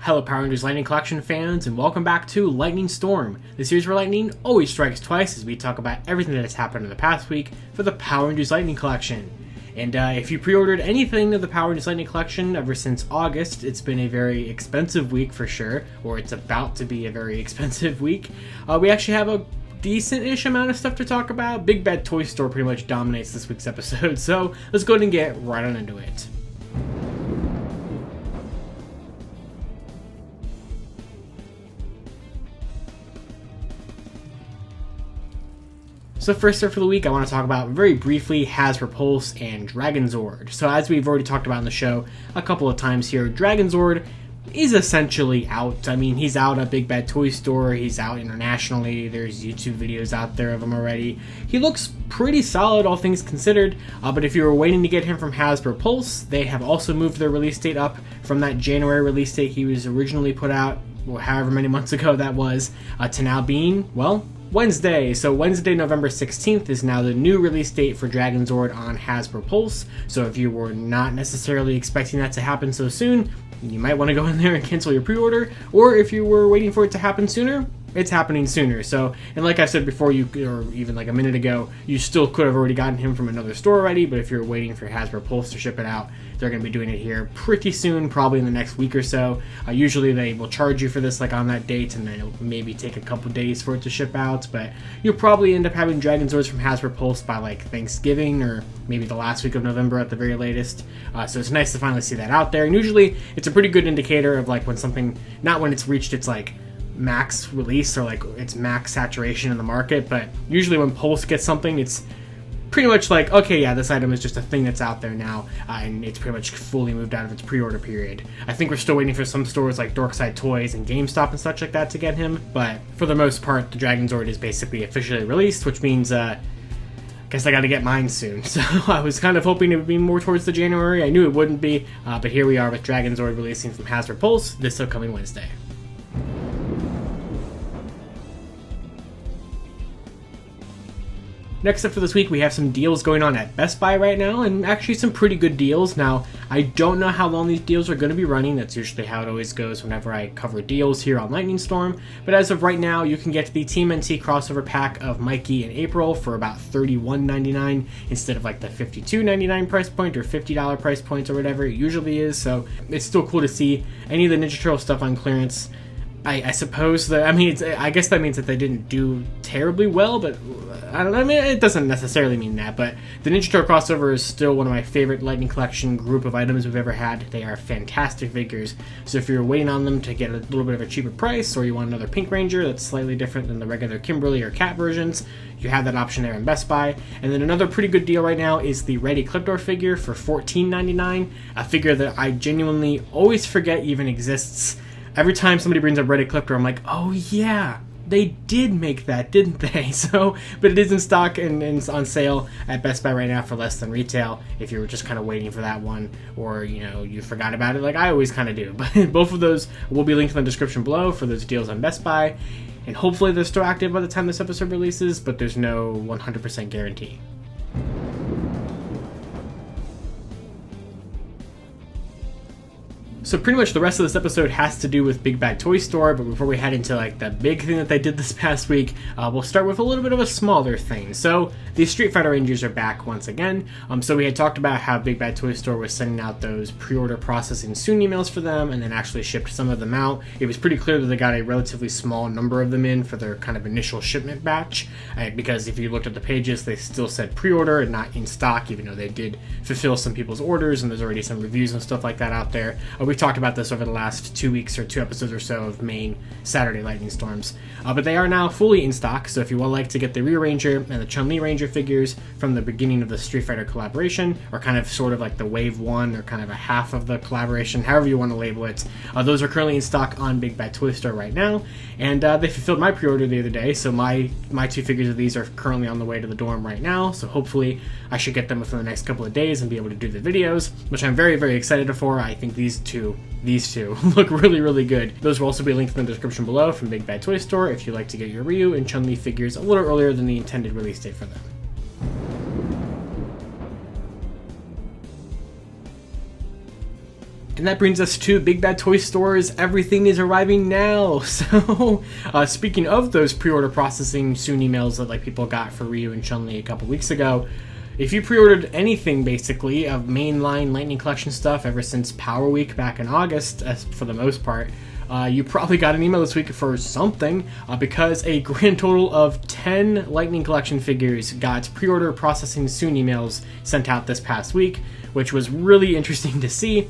Hello Power Rangers Lightning Collection fans, and welcome back to Lightning Storm, the series where lightning always strikes twice as we talk about everything that has happened in the past week for the Power Rangers Lightning Collection. And if you pre-ordered anything of the Power Rangers Lightning Collection ever since August, it's been a very expensive week for sure, or it's about to be a very expensive week. We actually have a decent-ish amount of stuff to talk about. Big Bad Toy Store pretty much dominates this week's episode, so let's go ahead and get right on into it. So first up for the week, I want to talk about very briefly Hasbro Pulse and Dragonzord. So as we've already talked about in the show a couple of times here, Dragonzord is essentially out. I mean, he's out at Big Bad Toy Store, he's out internationally, there's YouTube videos out there of him already. He looks pretty solid, all things considered, but if you were waiting to get him from Hasbro Pulse, they have also moved their release date up from that January release date he was originally put out, or however many months ago that was, to now being, well, Wednesday. So Wednesday, November 16th is now the new release date for Dragonzord on Hasbro Pulse. So if you were not necessarily expecting that to happen so soon, you might want to go in there and cancel your pre-order. Or if you were waiting for it to happen sooner, it's happening sooner. So, and like I said before, or even like a minute ago, you still could have already gotten him from another store already, but if you're waiting for Hasbro Pulse to ship it out, they're going to be doing it here pretty soon, probably in the next week or so. Usually they will charge you for this like on that date, and then it'll maybe take a couple days for it to ship out, but you'll probably end up having Dragonzords from Hasbro Pulse by like Thanksgiving, or maybe the last week of November at the very latest. So it's nice to finally see that out there, and usually it's a pretty good indicator of like when something, not when it's reached its like max release or like its max saturation in the market, but usually when Pulse gets something, it's pretty much like, okay, yeah, this item is just a thing that's out there now, and it's pretty much fully moved out of its pre-order period. I think we're still waiting for some stores like Dorkside Toys and GameStop and such like that to get him, but for the most part, the Dragonzord is basically officially released, which means, guess I gotta get mine soon. So I was kind of hoping it would be more towards the January. I knew it wouldn't be, but here we are with Dragonzord releasing from Hasbro Pulse this upcoming Wednesday. Next up for this week, we have some deals going on at Best Buy right now, and actually some pretty good deals. Now, I don't know how long these deals are going to be running. That's usually how it always goes whenever I cover deals here on Lightning Storm. But as of right now, you can get the Team NT crossover pack of Mikey and April for about $31.99 instead of like the $52.99 price point or $50 price point or whatever it usually is. So it's still cool to see any of the Ninja Turtle stuff on clearance. I suppose that, I mean, I guess that means that they didn't do terribly well, but I don't know, I mean, it doesn't necessarily mean that, but the Ninja Turtle crossover is still one of my favorite Lightning Collection group of items we've ever had. They are fantastic figures, so if you're waiting on them to get a little bit of a cheaper price, or you want another Pink Ranger that's slightly different than the regular Kimberly or Cat versions, you have that option there in Best Buy. And then another pretty good deal right now is the Red Ecliptor figure for $14.99, a figure that I genuinely always forget even exists. Every time somebody brings up Red Ecliptor, I'm like, oh yeah, they did make that, didn't they? So, but it is in stock and it's on sale at Best Buy right now for less than retail if you were just kind of waiting for that one, or, you know, you forgot about it like I always kind of do. But both of those will be linked in the description below for those deals on Best Buy, and hopefully they're still active by the time this episode releases, but there's no 100% guarantee. So pretty much the rest of this episode has to do with Big Bad Toy Store, but before we head into like the big thing that they did this past week, we'll start with a little bit of a smaller thing. So the Street Fighter Rangers are back once again. So we had talked about how Big Bad Toy Store was sending out those pre-order processing soon emails for them, and then actually shipped some of them out. It was pretty clear that they got a relatively small number of them in for their kind of initial shipment batch, because if you looked at the pages, they still said pre-order and not in stock, even though they did fulfill some people's orders, and there's already some reviews and stuff like that out there. We've talked about this over the last 2 weeks or 2 episodes or so of main Saturday Lightning Storms, but they are now fully in stock. So if you would like to get the Ryu Ranger and the Chun-Li Ranger figures from the beginning of the Street Fighter collaboration, or kind of sort of like the Wave 1 or kind of a half of the collaboration, however you want to label it, those are currently in stock on Big Bad Toy Store right now, and they fulfilled my pre-order the other day, so my 2 figures of these are currently on the way to the dorm right now, so hopefully I should get them within the next couple of days and be able to do the videos, which I'm very, very excited for. I think these two look really, really good. Those will also be linked in the description below from Big Bad Toy Store if you'd like to get your Ryu and Chun-Li figures a little earlier than the intended release date for them. And that brings us to Big Bad Toy Store's Everything is Arriving Now. So, speaking of those pre-order processing soon emails that people got for Ryu and Chun-Li a couple weeks ago, if you pre-ordered anything basically of mainline Lightning Collection stuff ever since Power Week back in August, for the most part, you probably got an email this week for something, because a grand total of 10 Lightning Collection figures got pre-order processing soon emails sent out this past week, which was really interesting to see.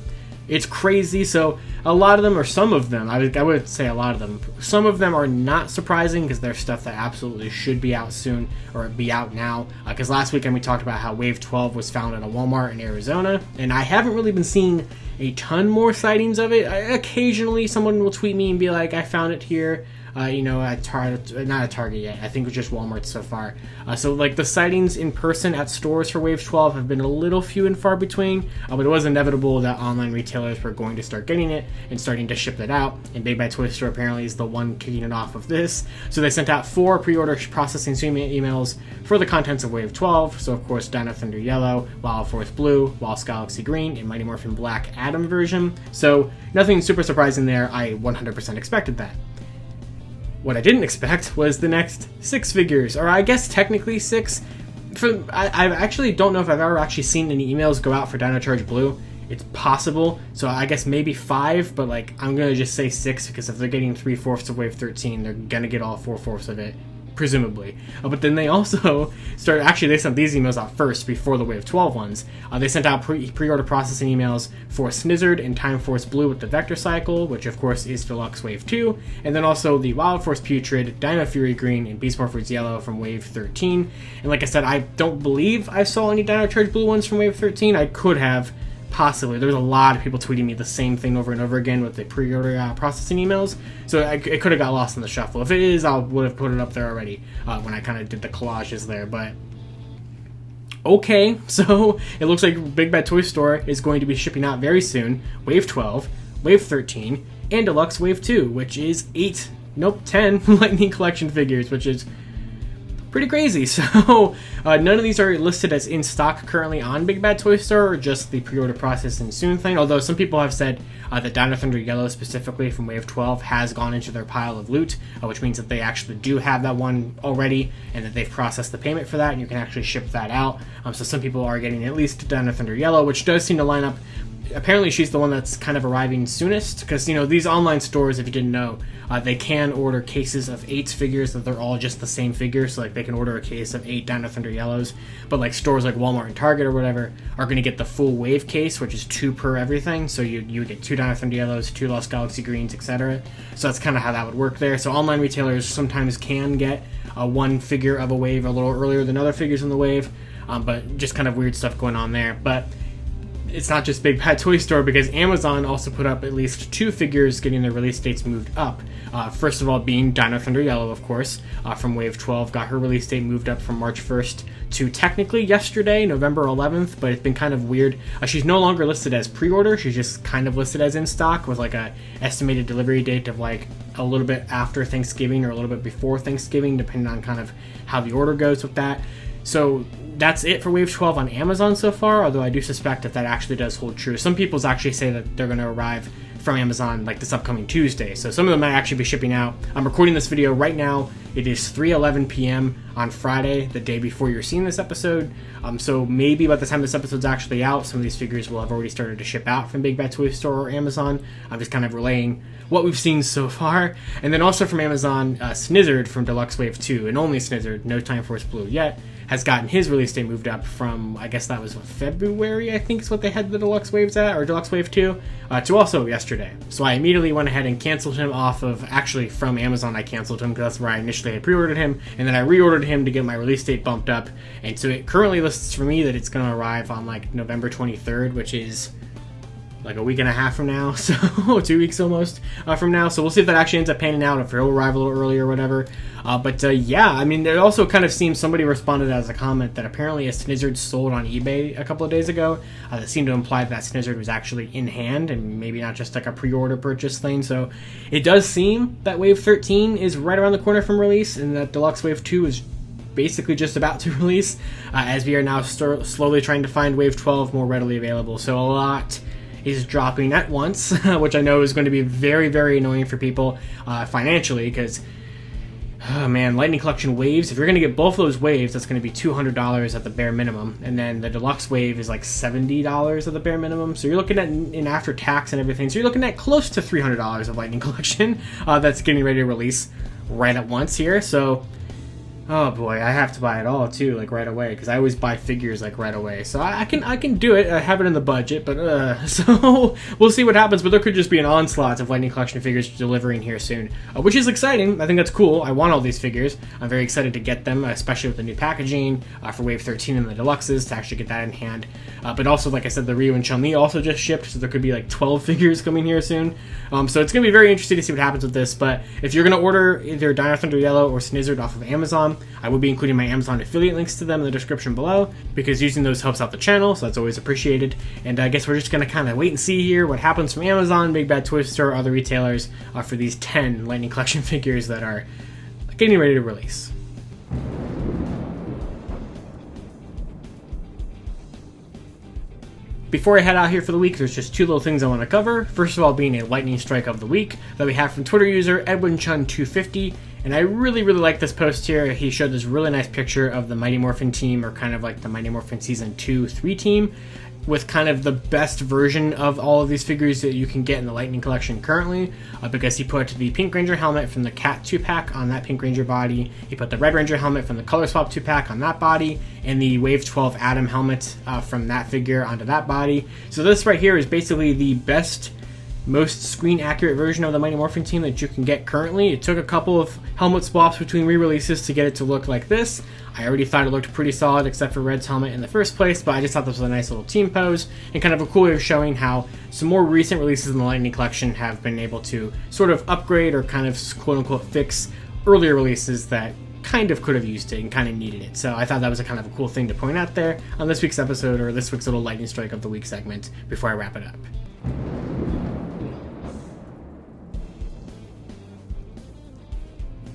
It's crazy. So a lot of them, or some of them, I would say a lot of them, some of them are not surprising because they're stuff that absolutely should be out soon or be out now. Because last weekend we talked about how Wave 12 was found at a Walmart in Arizona, and I haven't really been seeing a ton more sightings of it. Occasionally someone will tweet me and be like, I found it here. At Target, not at Target yet. I think it was just Walmart so far. So the sightings in person at stores for Wave 12 have been a little few and far between, but it was inevitable that online retailers were going to start getting it and starting to ship it out. And Big Bad Toy Store apparently is the one kicking it off of this. So they sent out 4 pre-order processing emails for the contents of Wave 12. So of course, Dino Thunder Yellow, Wild Force Blue, Wild Galaxy Green, and Mighty Morphin Black Atom version. So nothing super surprising there. I 100% expected that. What I didn't expect was the next 6 figures, or I guess technically 6. I actually don't know if I've ever actually seen any emails go out for Dino Charge Blue. It's possible, so I guess maybe 5, but I'm gonna just say 6 because if they're getting 3/4 of Wave 13, they're gonna get all 4/4 of it, presumably. But then they also they sent these emails out first before the Wave 12 ones. They sent out pre-order processing emails for Snizzard and Time Force Blue with the Vector Cycle, which of course is Deluxe Wave 2, and then also the Wild Force Putrid, Dino Fury Green, and Beast Morphers Yellow from Wave 13. And like I said, I don't believe I saw any Dino Charge Blue ones from Wave 13. I could have. Possibly. There was a lot of people tweeting me the same thing over and over again with the pre-order processing emails, so it could have got lost in the shuffle. If it is, I would have put it up there already when I kind of did the collages there, but okay. So it looks like Big Bad Toy Store is going to be shipping out very soon Wave 12, Wave 13, and Deluxe Wave 2, which is 10 Lightning Collection figures, which is pretty crazy. So none of these are listed as in stock currently on Big Bad Toy Store, or just the pre-order process and soon thing, although some people have said that Dino Thunder Yellow specifically from Wave 12 has gone into their pile of loot, which means that they actually do have that one already and that they've processed the payment for that and you can actually ship that out. So some people are getting at least Dino Thunder Yellow, which does seem to line up. Apparently she's the one that's kind of arriving soonest, because these online stores, if you didn't know, they can order cases of 8 figures that they're all just the same figure. So they can order a case of 8 Dino Thunder Yellows, but stores like Walmart and Target or whatever are going to get the full wave case, which is 2 per everything. So you get 2 Dino Thunder Yellows, 2 Lost Galaxy Greens, etc. So that's kind of how that would work there. So online retailers sometimes can get one figure of a wave a little earlier than other figures in the wave, but just kind of weird stuff going on there. But it's not just Big Bad Toy Store, because Amazon also put up at least 2 figures getting their release dates moved up. First of all being Dino Thunder Yellow, of course, from Wave 12, got her release date moved up from March 1st to technically yesterday, November 11th, but it's been kind of weird. She's no longer listed as pre-order, she's just kind of listed as in stock with a estimated delivery date of a little bit after Thanksgiving or a little bit before Thanksgiving, depending on kind of how the order goes with that. So that's it for Wave 12 on Amazon so far, although I do suspect that actually does hold true. Some people actually say that they're going to arrive from Amazon this upcoming Tuesday, so some of them might actually be shipping out. I'm recording this video right now. It is 3:11 p.m. on Friday, the day before you're seeing this episode, so maybe by the time this episode's actually out, some of these figures will have already started to ship out from Big Bad Toy Store or Amazon. I'm just kind of relaying what we've seen so far. And then also from Amazon, Snizzard from Deluxe Wave 2, and only Snizzard, no Time Force Blue yet, has gotten his release date moved up from, I guess that was February, I think is what they had the Deluxe Waves at, or Deluxe Wave 2, to also yesterday. So I immediately went ahead and canceled him off of, actually from Amazon I canceled him, because that's where I initially had pre-ordered him, and then I reordered him to get my release date bumped up, and so it currently lists for me that it's going to arrive on November 23rd, which is a week and a half from now, so 2 weeks almost from now. So we'll see if that actually ends up panning out, if it'll arrive a little early or whatever. But yeah, I mean, it also kind of seems somebody responded as a comment that apparently a Snizzard sold on eBay a couple of days ago. That seemed to imply that Snizzard was actually in hand and maybe not just a pre-order purchase thing. So it does seem that Wave 13 is right around the corner from release, and that Deluxe Wave 2 is basically just about to release, as we are now slowly trying to find Wave 12 more readily available. So a lot is dropping at once, which I know is going to be very, very annoying for people financially, because oh man, Lightning Collection waves, if you're going to get both of those waves, that's going to be $200 at the bare minimum. And then the Deluxe Wave is like $70 at the bare minimum. So you're looking at, in after tax and everything, so you're looking at close to $300 of Lightning Collection that's getting ready to release right at once here. So oh boy, I have to buy it all too, like right away, because I always buy figures like right away. So I can do it. I have it in the budget, but so we'll see what happens. But there could just be an onslaught of Lightning Collection figures delivering here soon, which is exciting. I think that's cool. I want all these figures. I'm very excited to get them, especially with the new packaging for Wave 13 and the Deluxes, to actually get that in hand. But also, like I said, the Ryu and Chun-Li also just shipped, so there could be like 12 figures coming here soon. So it's going to be very interesting to see what happens with this. But if you're going to order either Dino Thunder Yellow or Snizzard off of Amazon, I will be including my Amazon affiliate links to them in the description below, because using those helps out the channel, so that's always appreciated. And I guess we're just going to kind of wait and see here what happens from Amazon, Big Bad Toy Store, other retailers for these 10 Lightning Collection figures that are getting ready to release. Before I head out here for the week, there's just two little things I want to cover. First of all, being a lightning strike of the week that we have from Twitter user EdwinChun250. And I really, really like this post here. He showed this really nice picture of the Mighty Morphin team, or kind of like the Mighty Morphin Season 2-3 team, with kind of the best version of all of these figures that you can get in the Lightning Collection currently, because he put the Pink Ranger helmet from the Cat 2-pack on that Pink Ranger body, he put the Red Ranger helmet from the Color Swap 2-pack on that body, and the Wave 12 Atom helmet from that figure onto that body. So this right here is basically the best, most screen accurate version of the Mighty Morphin team that you can get currently. It took a couple of helmet swaps between re-releases to get it to look like this. I already thought it looked pretty solid except for Red's helmet in the first place, but I just thought this was a nice little team pose and kind of a cool way of showing how some more recent releases in the Lightning Collection have been able to sort of upgrade or kind of quote-unquote fix earlier releases that kind of could have used it and kind of needed it. So I thought that was a kind of a cool thing to point out there on this week's episode, or this week's little Lightning Strike of the Week segment before I wrap it up.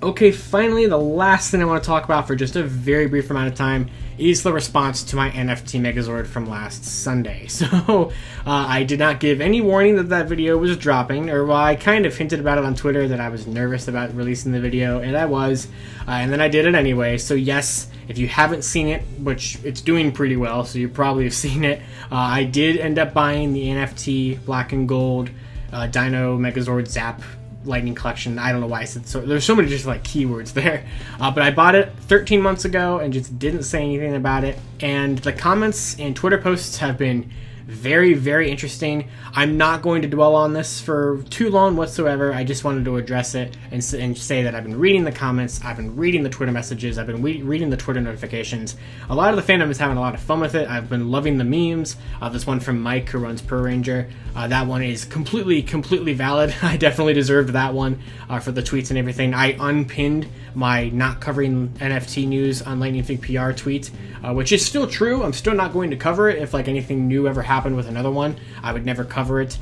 Okay, finally, the last thing I want to talk about for just a very brief amount of time is the response to my NFT Megazord from last Sunday. So, I did not give any warning that that video was dropping, or well, I kind of hinted about it on Twitter that I was nervous about releasing the video, and I was, and then I did it anyway. So yes, if you haven't seen it, which it's doing pretty well, so you probably have seen it, I did end up buying the NFT Black and Gold Dino Megazord Zap Lightning Collection. I don't know why I said so. There's so many just like keywords there, but I bought it 13 months ago and just didn't say anything about it. And the comments and Twitter posts have been very, very interesting. I'm not going to dwell on this for too long whatsoever. I just wanted to address it and say that I've been reading the comments, I've been reading the Twitter messages, I've been reading the Twitter notifications. A lot of the fandom is having a lot of fun with it. I've been loving the memes. This one from Mike, who runs Per Ranger, that one is completely valid. I definitely deserved that one for the tweets and everything. I unpinned my not covering NFT news on Lightning Fig PR tweet, which is still true. I'm still not going to cover it. If like anything new ever happened with another one, I would never cover it.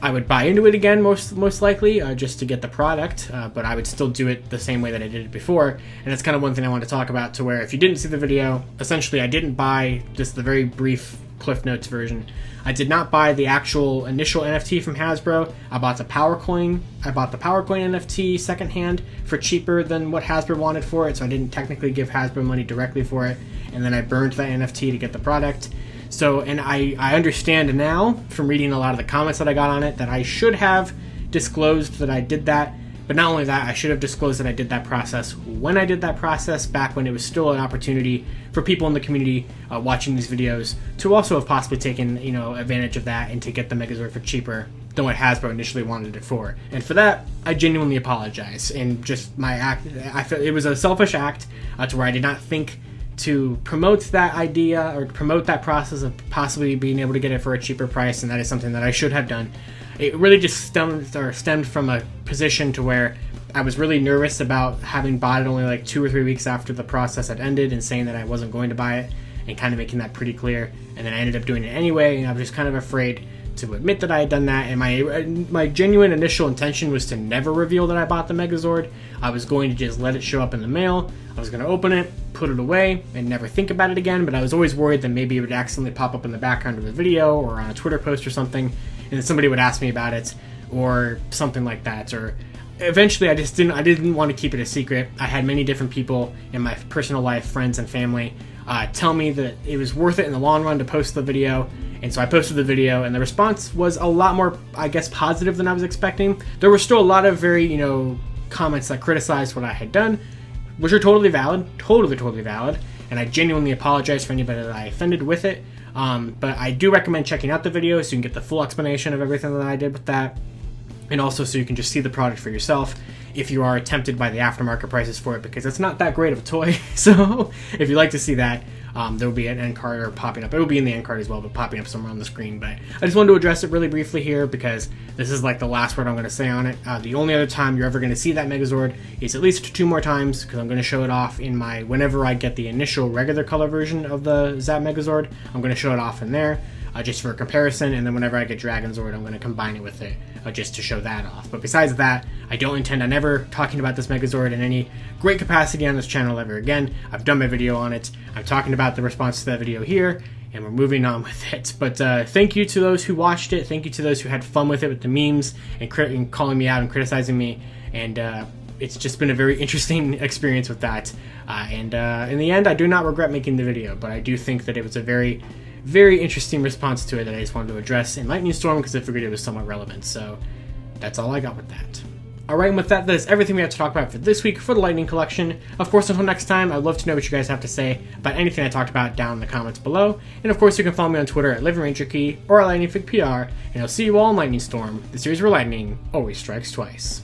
I would buy into it again most likely, just to get the product, but I would still do it the same way that I did it before. And that's kind of one thing I want to talk about, to where if you didn't see the video, essentially I didn't buy just the very brief Cliff Notes version. I did not buy the actual initial NFT from Hasbro. I bought the Power Coin. I bought the Power Coin NFT secondhand for cheaper than what Hasbro wanted for it, so I didn't technically give Hasbro money directly for it. And then I burned that NFT to get the product. So, and I understand now from reading a lot of the comments that I got on it that I should have disclosed that I did that. But not only that, I should have disclosed that I did that process when I did that process, back when it was still an opportunity for people in the community watching these videos to also have possibly taken, advantage of that and to get the Megazord for cheaper than what Hasbro initially wanted it for. And for that, I genuinely apologize. And just my act, I feel it was a selfish act to where I did not think to promote that idea or promote that process of possibly being able to get it for a cheaper price, and that is something that I should have done. It really just stemmed from a position to where I was really nervous about having bought it only like 2 or 3 weeks after the process had ended, and saying that I wasn't going to buy it, and kind of making that pretty clear. And then I ended up doing it anyway, and I was just kind of afraid to admit that I had done that. And my genuine initial intention was to never reveal that I bought the Megazord. I was going to just let it show up in the mail. I was going to open it, put it away, and never think about it again. But I was always worried that maybe it would accidentally pop up in the background of the video or on a Twitter post or something. and somebody would ask me about it, or something like that, or eventually I didn't want to keep it a secret. I had many different people in my personal life, friends and family, tell me that it was worth it in the long run to post the video, and so I posted the video, and the response was a lot more, I guess, positive than I was expecting. There were still a lot of very, comments that criticized what I had done, which are totally valid, totally valid, and I genuinely apologize for anybody that I offended with it, but I do recommend checking out the video so you can get the full explanation of everything that I did with that, and also so you can just see the product for yourself if you are tempted by the aftermarket prices for it, because it's not that great of a toy. So if you'd like to see that, there will be an end card or popping up. It will be in the end card as well, but popping up somewhere on the screen. But I just wanted to address it really briefly here because this is like the last word I'm going to say on it. The only other time you're ever going to see that Megazord is at least 2 more times, because I'm going to show it off in whenever I get the initial regular color version of the Zap Megazord, I'm going to show it off in there. Just for a comparison, and then whenever I get Dragonzord, I'm going to combine it with it just to show that off. But besides that, I don't intend on ever talking about this Megazord in any great capacity on this channel ever again. I've done my video on it. I'm talking about the response to that video here, and we're moving on with it. But thank you to those who watched it. Thank you to those who had fun with it, with the memes and calling me out and criticizing me. And it's just been a very interesting experience with that. In the end, I do not regret making the video, but I do think that it was a very interesting response to it that I just wanted to address in Lightning Storm because I figured it was somewhat relevant. So that's all I got with that. Alright, and with that is everything we have to talk about for this week for the Lightning Collection. Of course, until next time, I'd love to know what you guys have to say about anything I talked about down in the comments below. And of course, you can follow me on Twitter at LivingRangerKey or at LightningFigPR, and I'll see you all in Lightning Storm, the series where lightning always strikes twice.